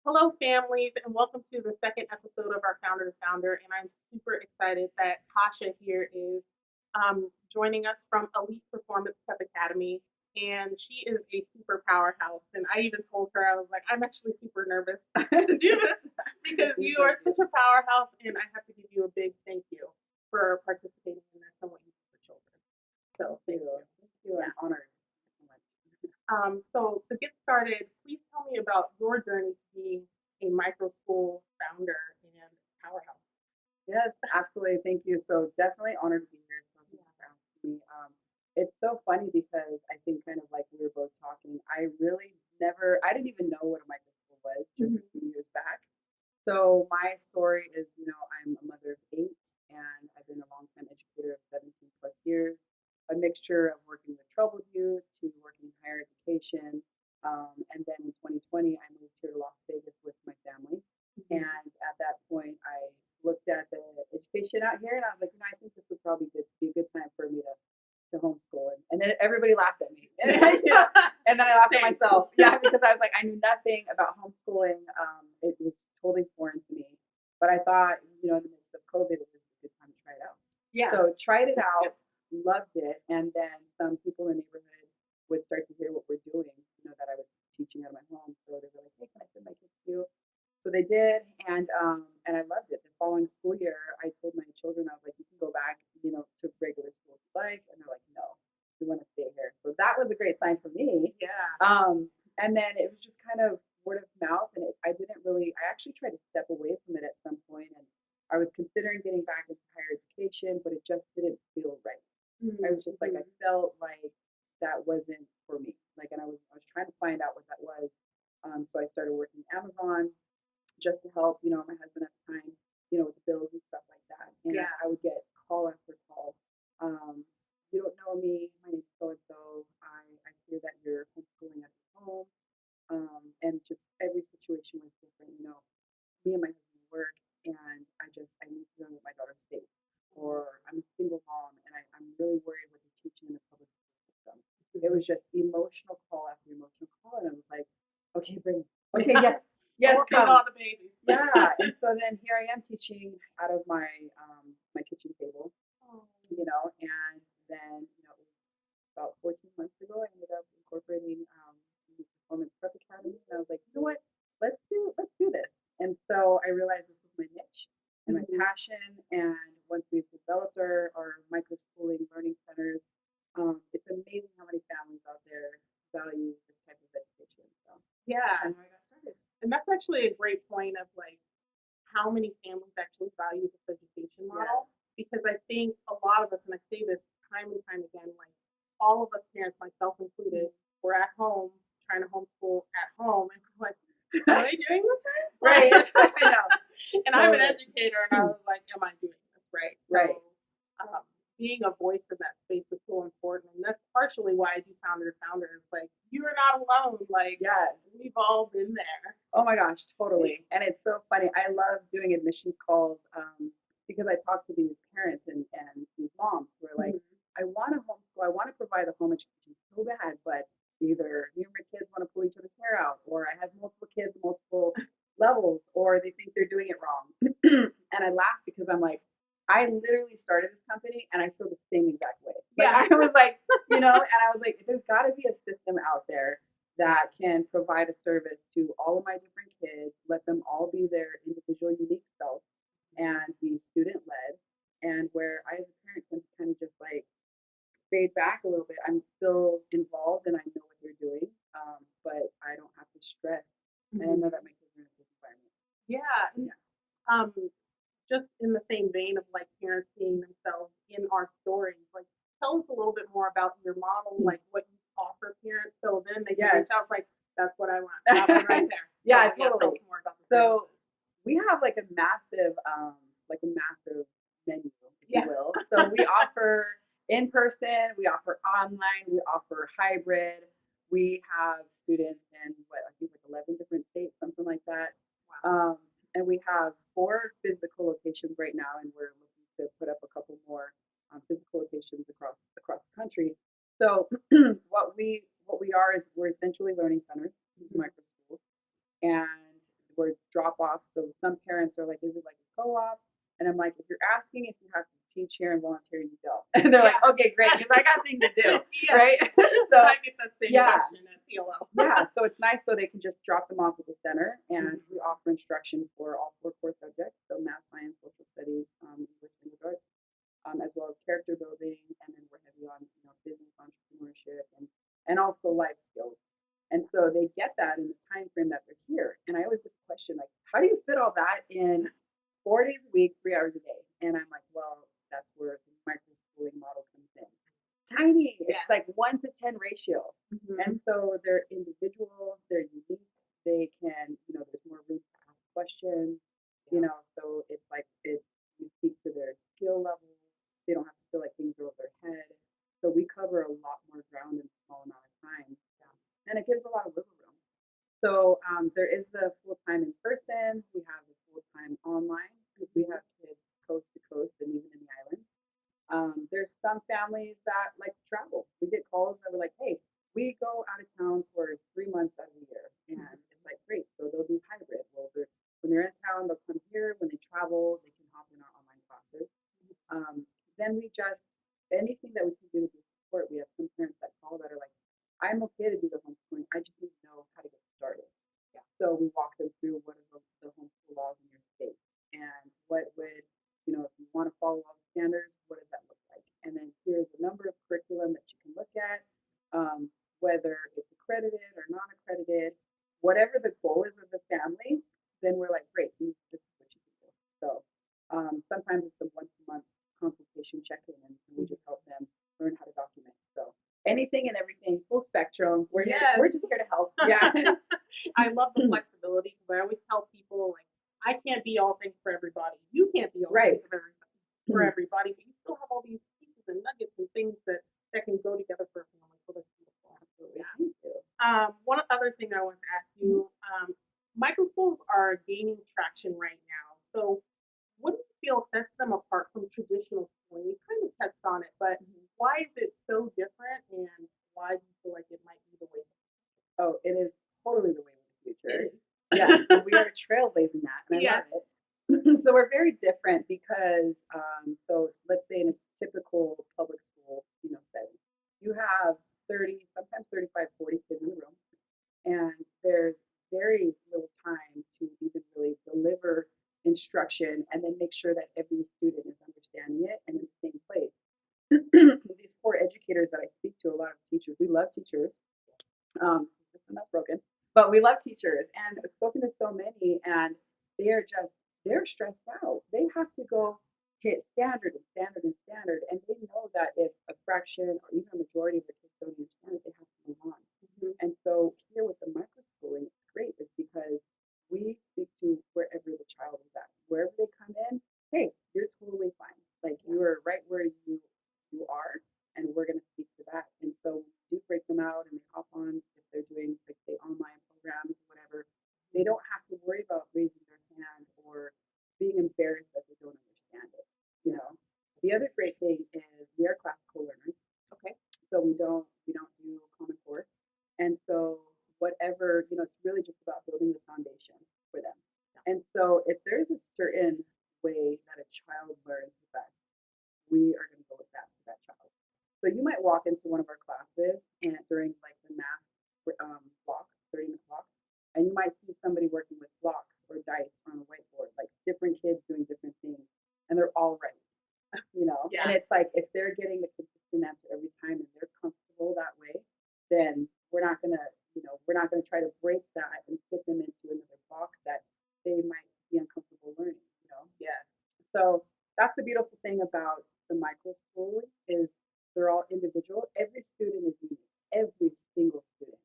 Hello, families, and welcome to the second episode of our Founder to Founder. And I'm super excited that Tasha here is joining us from Elite Performance Prep Academy. And she is a super powerhouse. And I even told her, I was like, I'm actually super nervous to do this because you are such a powerhouse. And I have to give you a big thank you for participating in this and what you do for children. So thank you. Thank you. I'm honored so much. So to get started, please tell me about your journey to being a micro school founder and powerhouse. Yes, absolutely. Thank you. So definitely honored to be here. So thank you for asking me. It's so funny because I think kind of like we were both talking, I didn't even know what a micro school was just a few years back. So my story is, I'm a mother of eight and I've been a longtime educator of 17 plus years, a mixture of working with troubled youth to working in higher education. And then in 2020, I moved here to Las Vegas with my family. And at that point, I looked at the education out here and I was like, I think this would probably be a good time for me to homeschool. And then everybody laughed at me. And then I laughed at myself. Yeah, because I was like, I knew nothing about homeschooling. It was totally foreign to me. But I thought, in the midst of COVID, it was a good time to try it out. Yeah. So tried it out, loved it. And then some people in the neighborhood would start to hear what we're doing, that I was teaching out of my home. So they were like, hey, can I send my kids to you? So they did, and I loved it. The following school year, I told my children, I was like, you can go back, to regular school if you like, and they're like, no, we want to stay here. So that was a great sign for me. Yeah. And then it was just kind of word of mouth, and I actually tried to step away from it at some point, and I was considering getting back into higher education, but it just didn't feel right. I was just like, I felt like that wasn't for me. Like, and I was trying to find out what that was. So I started working Amazon just to help, my husband at the time, with the bills and stuff like that. And Yeah. I would get call after call. You don't know me. My name's so and so. I hear that you're homeschooling at home. And just every situation was different. Me and my husband work, and I need to know that my daughter's safe. Or I'm a single mom, and I'm really worried what they're teaching in the public school system. It was just emotional call after emotional call, and I was like, okay, bring it. Okay, yes, yes, Working come. on the babies. Yeah, and so then here I am teaching out of my kitchen table, and then it was about 14 months ago I ended up incorporating the Performance Prep Academy, and I was like, you know what, let's do this. And so I realized this was my niche and my passion. And once we've developed our micro schooling learning centers, it's amazing how many families out there value this type of education. So Yeah. that's how I got started. And that's actually a great point of like how many families actually value this education model. Because I think a lot of us, and I say this time and time again, like all of us parents, myself included, we're at home trying to homeschool at home, and we're like, am I doing this Right. I know. And I'm an educator, and I was like, am I doing this right? Right. So, being a voice in that space is so important, and that's partially why I do Founder to Founder. It's like you're not alone. Like, Yeah. we've all been there. Oh my gosh, totally. And it's so funny. I love doing admissions calls because I talk to these parents and these moms who are like, I want to homeschool, I want to provide a home education so bad, but either me or my kids want to pull each other's hair out, or I have multiple kids, multiple levels, or they think they're doing it wrong. And I laugh because I'm like, I literally started this company and I feel the same exact way. Like, Yeah. I was like, and I was like, there's got to be a system out there that can provide a service to all of my different kids, let them all be their individual, unique self, and be student led. And where I, as a parent, can kind of just like fade back a little bit. I'm still involved and I know what they're doing, but I don't have to stress. And I know that my kids are in a safe environment. Yeah. Um, just in the same vein of like parents seeing themselves in our stories, like tell us a little bit more about your model, like what you offer parents, so then they can reach out like that's what I want. That one right there. Yeah, So, totally. tell us more about the So we have like a massive menu, if you will. So we offer in person, we offer online, we offer hybrid. We have students in I think like 11 different states, something like that. Wow. And we have 4 physical locations right now, and we're looking to put up a couple more physical locations across the country. So what we are is we're essentially learning centers, micro schools, and or drop off. So some parents are like, is it like a co-op? And I'm like, if you're asking if you have to teach here and volunteer, you don't. And they're like, okay, great, because I got things to do, right? So I get that same question at PLO. so it's nice so they can just drop them off at the center, and we offer instruction for all 4 core subjects, so math, science, social studies, English, language arts, as well as character building, and then we're heavy on business entrepreneurship and also life skills. And so they get that in the time frame that they're here. And I always get the question like, how do you fit all that in 4 days a week, 3 hours a day? And I'm like, well, that's where the microschooling model comes in. Tiny. It's like 1-to-10 ratio. And so they're individual, they're unique, they can, there's more room to ask questions, so it's like you speak to their skill level. They don't have to feel like things are over their head. So we cover a lot more ground in a small amount of time. And it gives a lot of wiggle room. So there is the full-time in person. We have the full-time online because we have kids coast to coast and even in the islands. There's some families that like to travel. We get calls that were like, hey, we go out of town for 3 months out of the year. And it's like, great. So they'll do hybrid. Well, when they're in town, they'll come here. When they travel, they can hop in our online classes. Then we just, anything that we can do to support, we have some parents that call that are like, I'm okay to do the homeschooling. I just need to know how to get started. So we walk them through what are the homeschool laws in your state and what would, if you want to follow all the standards, what does that look like? And then here's a number of curriculum that you can look at, whether it's accredited or non-accredited, whatever the goal is of the family, then we're like, great, this is what you can do. So sometimes it's a once-a-month consultation check-in, and we just help them learn how to document. So anything and everything, full spectrum. We're just here to help. Yeah. I love the flexibility because I always tell people like I can't be all things for everybody. You can't be all things for everybody, but you still have all these pieces and nuggets and things that can go together for a family. So that's beautiful. Absolutely. Yeah. One other thing I want to ask you, microschools are gaining traction right now. So what do you feel sets them apart from traditional schooling? You kind of touched on it, but why is it so different, and why do you feel like it might be the way? Oh, it is totally the way of the future. Yeah, so we are trailblazing that, and I love it. So we're very different because, so let's say in a typical public school, setting, you have 30, sometimes 35, 40 kids in the room, and there's very little time to even really deliver instruction and then make sure that every student is understanding it and in the same place. These poor educators that I speak to, a lot of teachers, we love teachers. System that's broken, but we love teachers, and I've spoken to so many, and they're stressed out. They have to go hit standard and standard and standard, and they know that if a fraction or even a majority of the kids don't understand it, they have to move on. And so here with the microschooling, it's great is because we speak to wherever the child is at, wherever they come in. Hey, you're totally fine. Like you are right where you are, and we're going to speak to that. And so we do break them out, and they hop on if they're doing, like, say, online programs or whatever. They don't have to worry about raising their hand or being embarrassed that they don't understand it. The other great thing is we are classical learners. Okay. So we don't do Common Core, and so whatever it's really just about building the foundation for them. And so if there's a certain way that a child learns the best, we are going to go with that for that child. So you might walk into one of our classes and during like the math block, 30-minute block, and you might see somebody working with blocks or dice on a whiteboard, like different kids doing different things, and they're all right. And it's like if they're getting the consistent answer every time and they're comfortable that way, then we're not gonna try to break that and fit them into another box that they might be uncomfortable learning. So that's the beautiful thing about the micro school is they're all individual. Every student is unique. Every single student.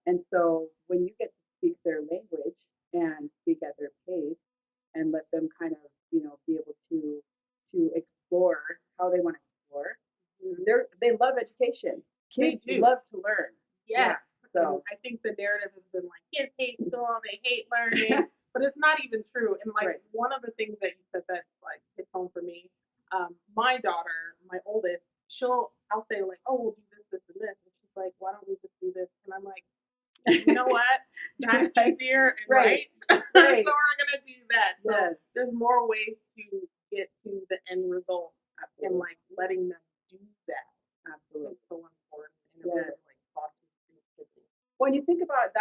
And so when you get to speak their language and speak at their pace and let them kind of, be able to explore how they want to explore, they love education. Kids love to learn. So I think the narrative has been like kids hate school, they hate learning, but it's not even true. And like one of the things that you said that like hits home for me, my daughter, my oldest, I'll say like, oh, we'll do this, this, and this, and she's like, why don't we just do this? And I'm like, you know what? That's easier and Right. right. Right. So we're gonna do that. So Yes. there's more ways to get to the end result and Absolutely. like letting them do that. Absolutely. It's so important and it really Yes. like fosters creativity. When you think about it,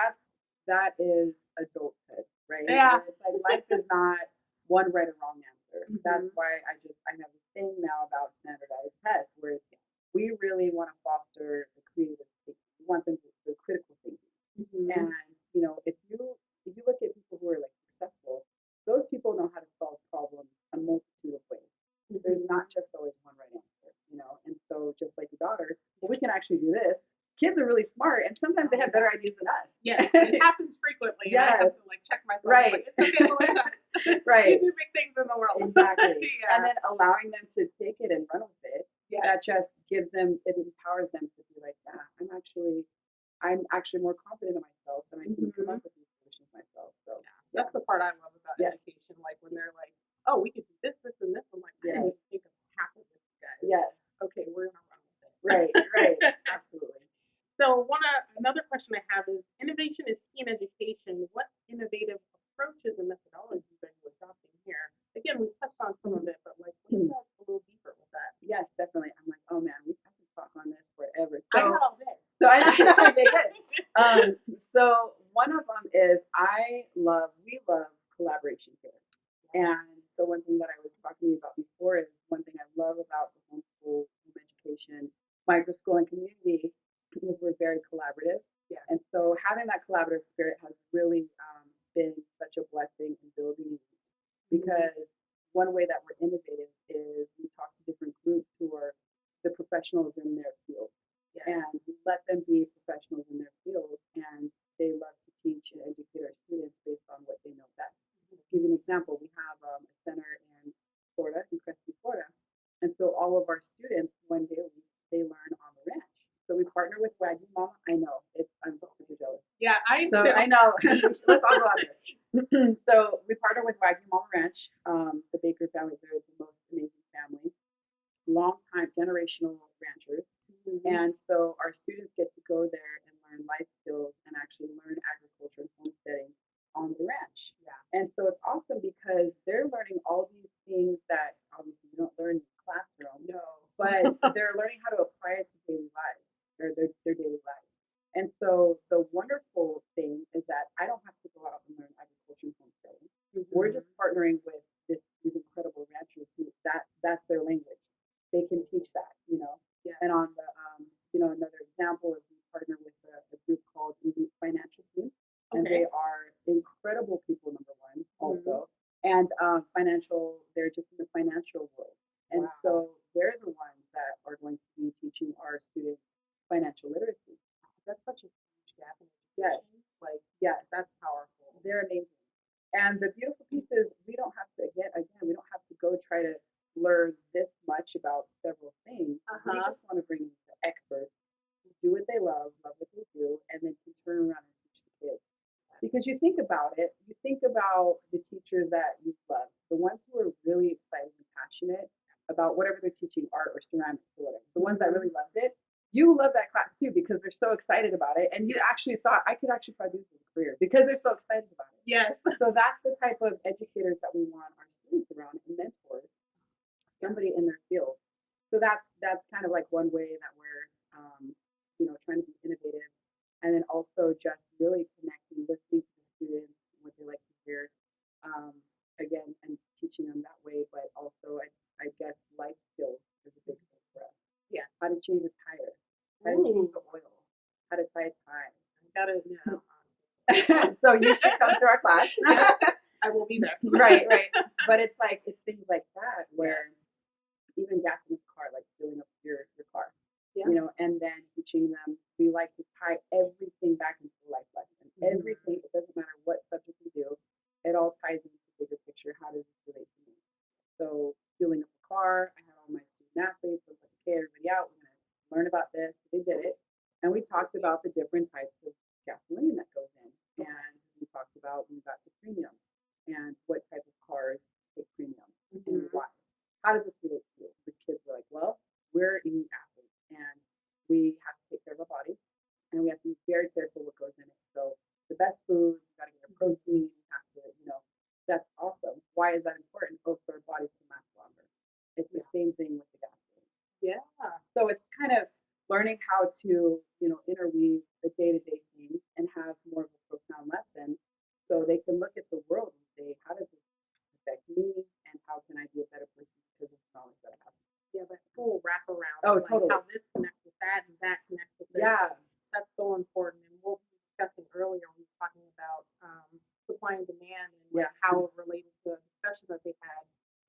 that is adulthood, right? Yeah. Where it's like life is not one right or wrong answer. That's Mhm. why I have this thing now about standardized tests where we really want to foster the creative thinking. We want them to do critical thinking. Mhm. And if you look at people who are like successful, those people know how to solve problems a multitude of ways. There's Mhm. not just always one right answer. And so just like your daughter, well, we can actually do this. Kids are really smart, and sometimes they have better ideas than us. Yes, it happens frequently, and I have Yes. to like check myself. Right. Like, it's okay, Felicia. Right. You do big things in the world. Exactly. Yeah. And then allowing them to take it and run with it, Yeah. that just gives them, it empowers them to be like, yeah, I'm actually more confident in myself and I can come up with these solutions myself. So That's the part I love about Yes. education. Like when they're like, "Oh, we could do this, this, and this." I'm like, I didn't even think of half of this, guys. Yes. Okay, we're gonna run with it. Right. Right. Absolutely. So another question I have is innovation is key in education. What innovative approaches and methodologies are you adopting here? Again, we touched on some of it, but like let's go a little deeper with that. Yes, definitely. I'm like, oh man, I can talk on this forever. I got all day. So I know. Okay, good. So one of them is we love collaboration here. And so one thing that I was talking to you about before is one thing I love about the homeschool, home education, microschool, and community is we're very collaborative. Yeah. And so having that collaborative spirit has really been such a blessing in building it because one way that we're innovative is we talk to different groups who are the professionals in their field Yeah. and let them be professionals in their field and they love to teach and educate our students based on what they know best. To give you an example, we have a center in Florida, in Crestview, Florida, and so all of our students, one day a week, they learn on the ranch. So we partner with Wagyu Mama. I know, I'm super jealous. Yeah, I So too. I know, let's all go out there. So we partner with Wagyu Mama Ranch. The Baker family, they're the most amazing family, long time generational ranchers. And so our students get to go there and learn life skills and actually learn agriculture and homesteading on the ranch. Yeah. And so it's awesome because they're learning all these things that obviously you don't learn in the classroom, No. but they're learning how to apply it to daily lives, or their daily lives. And so the wonderful thing is that I don't have to go out and learn agriculture and homesteading. We're just partnering with these incredible ranchers who that's their language. They can teach that. Yeah. And on the another example is we partner with a group called Elite Financial Team, and Okay. they are incredible people. Number one, also, and they're just in the financial world, and Wow. so they're the ones that are going to be teaching our students financial literacy. That's such a huge gap in Yes. education. Like, Yes, that's powerful. they're amazing. And the beautiful piece is we don't have to we don't have to go try to learn this much about several things. We just want to bring in the experts who do what they love what they do, and then can turn around and teach the kids. Because you think about it, you think about the teachers that you love, the ones who are really excited and passionate about whatever they're teaching, art or ceramics or whatever, the ones that really loved it. You love that class too because they're so excited about it, and you actually thought I could actually probably do this as a career because they're so excited about it. Yes. So that's the type of educators that we want our students around and mentors, somebody in their field. So that's kind of like one way that we're trying to be innovative, and then also just really connecting, listening to the students and what they like to hear. Again, and teaching them that way, but also I guess life skills is a big thing for us. Yeah. How to change a tire, how to change the oil, how to tie a tie. Gotta, So you should come to our class. I will be there. Right. But it's things like that where even gas in the car, like filling up your car, and then teaching them. We like to tie everything back into a life lesson. Everything, it doesn't matter what subject we do, it all ties into the bigger picture. How does this relate to me? So filling up the car, I had all my student athletes. I was like, okay, everybody out. We're gonna learn about this. They did it, and we talked about the different types of gasoline that goes in, and we talked about when we got to premium and what type of cars take premium and why. How does this relate to you? The kids were like, well, we're elite athletes and we have to take care of our bodies and we have to be very careful what goes in it. So the best food, why is that important? Oh, so our bodies can last longer. It's the same thing with the gasoline. Yeah. So it's kind of learning how to, interweave the day-to-day things and have more of a profound lesson so they can look at the world and say, how does this affect me and how can I be a better person because of the knowledge that I have? Yeah, that full wraparound. Oh, like totally. how this connects with that and that connects with this. Yeah. That's so important. And what we were discussing earlier, we were talking about supply and demand and how it related to a discussion that they had.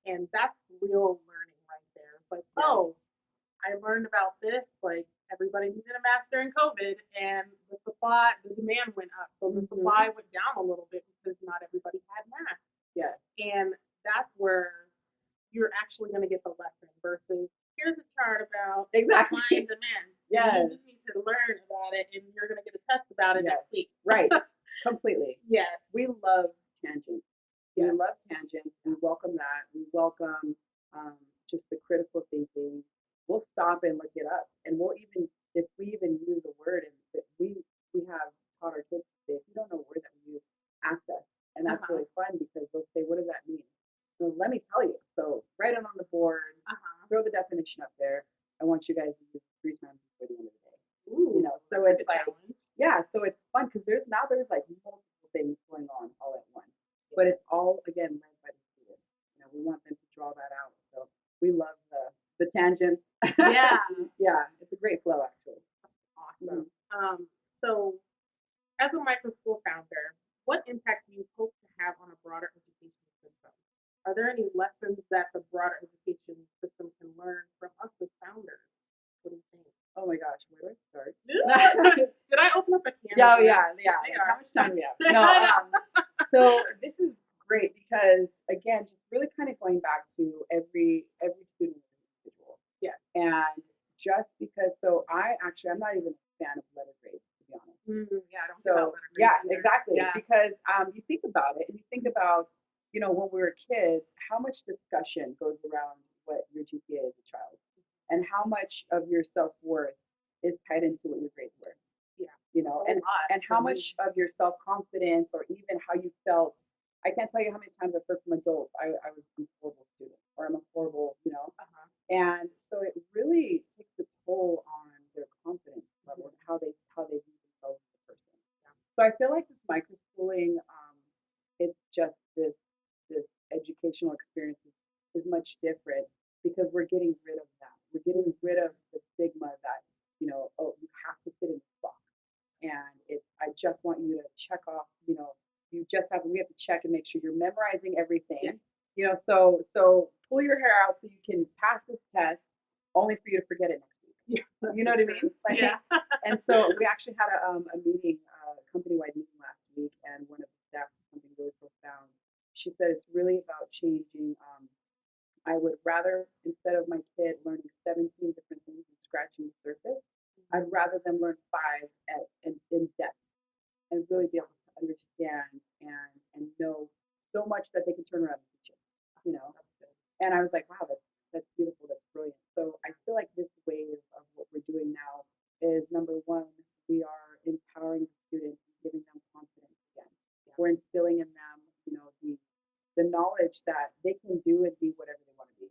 And that's real learning right there. It's like, oh, I learned about this. Like everybody needed a mask during COVID, and the demand went up. So the supply went down a little bit because not everybody had masks. Yes. And that's where you're actually going to get the lesson versus here's a chart about Exactly. supply and demand. Yes. You just need to learn about it, and you're going to get a test about it next week. Right. Completely. Yes. We love tangents. Yes. We love tangents. We welcome that. We welcome just the critical thinking. We'll stop and look it up, and we'll even, if we even use a word and that we have taught our kids to say, if you don't know a word that we use, ask us, and that's really fun because they'll say, what does that mean? So let me tell you. So write it on the board, throw the definition up there. I want you guys to use it 3 times before the end of the day. Ooh, so it's like, so it's fun because there's like multiple things going on all at once, but it's all again led by the students. We want them to draw that out. So we love the tangents. Yeah. Yeah, it's a great flow actually. Awesome. So as a microschool founder, what impact do you hope to have on a broader education system? Are there any lessons that the broader education system can learn from us as founders? What do you think? Oh my gosh, where do I start? Did I open up a can? Yeah. How much time do we have? No. So this is great because again, just really kind of going back to every student is an individual. Yeah. And just because, I'm not even a fan of letter grades, to be honest. Yeah, I don't care about letter grades. Yeah, exactly. Yeah. Because you think about it, and you think about, when we were kids, how much discussion goes around what your GPA is as a child, and how much of your self-worth is tied into what your grades were. Yeah. And how much of your self-confidence or even how you felt. I can't tell you how many times I've heard from adults, I was a horrible student, or I'm a horrible, And so it really takes a toll on their confidence level and how they view themselves as a person. Yeah. So I feel like this microschooling, it's just this educational experience is much different because we're getting rid of that. We're getting rid of the stigma that, oh, you have to fit in this box. And I just want you to check off, we have to check and make sure you're memorizing everything. Yeah. So pull your hair out so you can pass this test only for you to forget it next week. Yeah. You know what I mean? And so we actually had a meeting, a company-wide meeting last week, and one of the staff said something really profound. She said it's really about changing. I would rather, instead of my kid learning 17 different things and scratching the surface, I'd rather them learn 5 in depth and really be able to understand and know so much that they can turn around and teach it. And I was like, wow, that's beautiful, that's brilliant. So I feel like this wave of what we're doing now is, number one, we are empowering the students and giving them confidence again. Yeah. We're instilling in them, the knowledge that they can do and be whatever they want to be,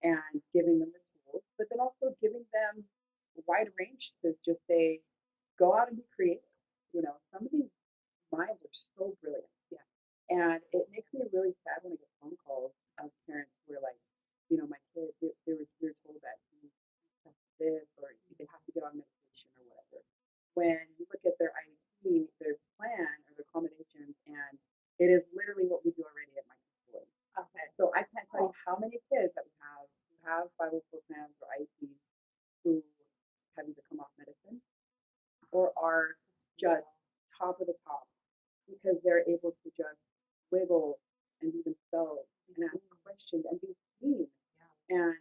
and giving them the tools, but then also giving them a wide range to just say, go out and be creative. Some of these minds are so brilliant. Yeah. And it makes me really sad when I get phone calls of parents who are like, my kid, we were told that he has this or they have to get on medication or whatever. When you look at their IEP, their plan or their accommodations, and it is literally what we do already at Microschools. Okay. So I can't tell you how many kids that we have who have 504 plans or IEPs who have either come off medicine or are just top of the top because they're able to just wiggle and be themselves and ask questions and be seen. Yeah. And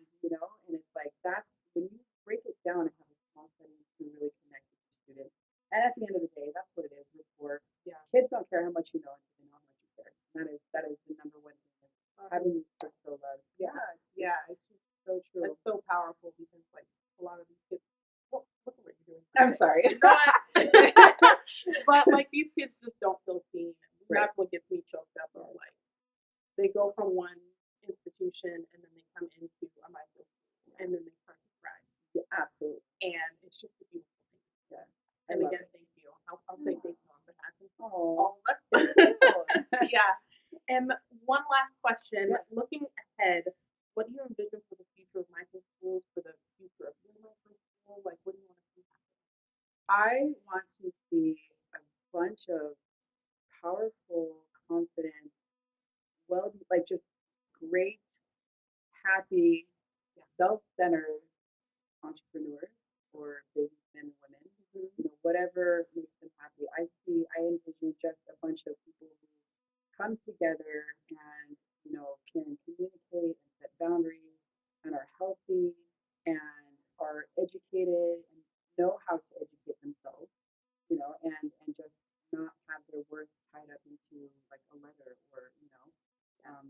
and it's like that's when you break it down and have a small setting to really connect with your students. And at the end of the day, that's what it is. Rapport. Yeah. Kids don't care how much you know until they know how much you care. And that is the number one thing. Having these kids so loved. Yeah. It's just so true. It's so powerful because like a lot of these kids. Well, look at what you're doing. I'm sorry. But like these kids just don't feel seen. Right. That's what gets me choked up. Like they go from one institution and then they come into a micro school and then they start to thrive. Yeah, absolutely. And it's just a beautiful thing. Yeah. And again, thank you. I'll say thank you on behalf of Oh, all of us. Yeah. And one last question. Yeah. Looking ahead, what do you envision for the future of micro schools, for the future of your micro school? Like, what do you want to see happen? I want to see a bunch of powerful, confident, like just great, happy, self-centered entrepreneurs or businessmen and women, whatever makes them happy. I envision just a bunch of people who come together and, can communicate and set boundaries and are healthy and are educated and know how to educate themselves, and just not have their worth tied up into like a letter or,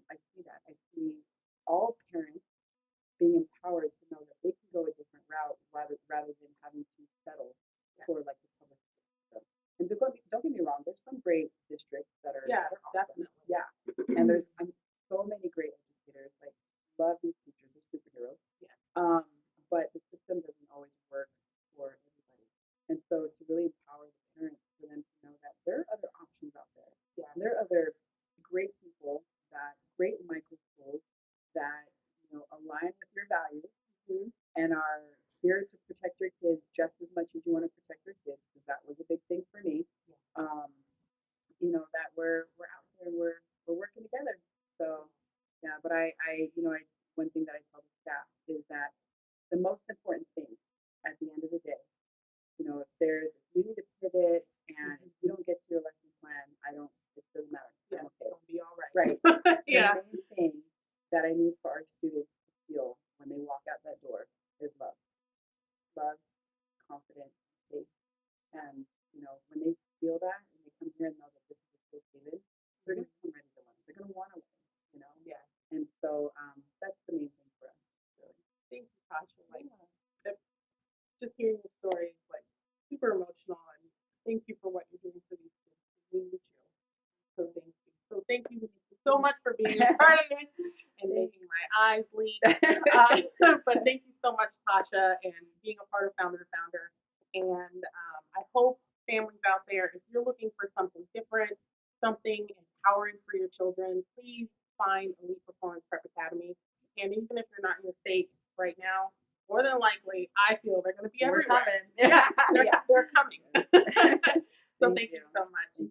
I see that. I see all parents being empowered to know that they can go a different route rather than having to settle for like the public school system. And don't get me wrong, there's some great districts that are awesome. Definitely. Yeah, and there's so many great educators. Like love these teachers, they're superheroes. Yeah. But the system doesn't always work for everybody, and so to really empower the parents for them to know that there are other options out there. Yeah. There are other great people, great micro schools that align with your values and are here to protect your kids just as much as you want to protect your kids, because that was a big thing for me. That we're out there, we're working together. So yeah, but I one thing that I tell the staff is that the most important thing at the end of the day, if you need to pivot and if you don't get to your lesson plan, it doesn't matter. Yeah, okay. it'll be all right. Right. Yeah. The main thing that I need for our students to feel when they walk out that door is love. Love, confidence, safe. And, when they feel that and they come here and know that this is a safe haven, they're going to come ready to learn. They're going to want to learn, Yeah. And so that's the main thing for us, really. Thank you, Tasha. Like, just hearing your story is like super emotional, and thank you for what you're doing for these kids. We need you. So thank you. So thank you so much for being a part of it and making my eyes leak. But thank you so much, Tasha, and being a part of Founder to Founder. And I hope families out there, if you're looking for something different, something empowering for your children, please find Elite Performance Prep Academy. And even if you're not in your state right now, more than likely, I feel they're going to be everywhere. Coming. Yeah, they're coming. So thank you so much.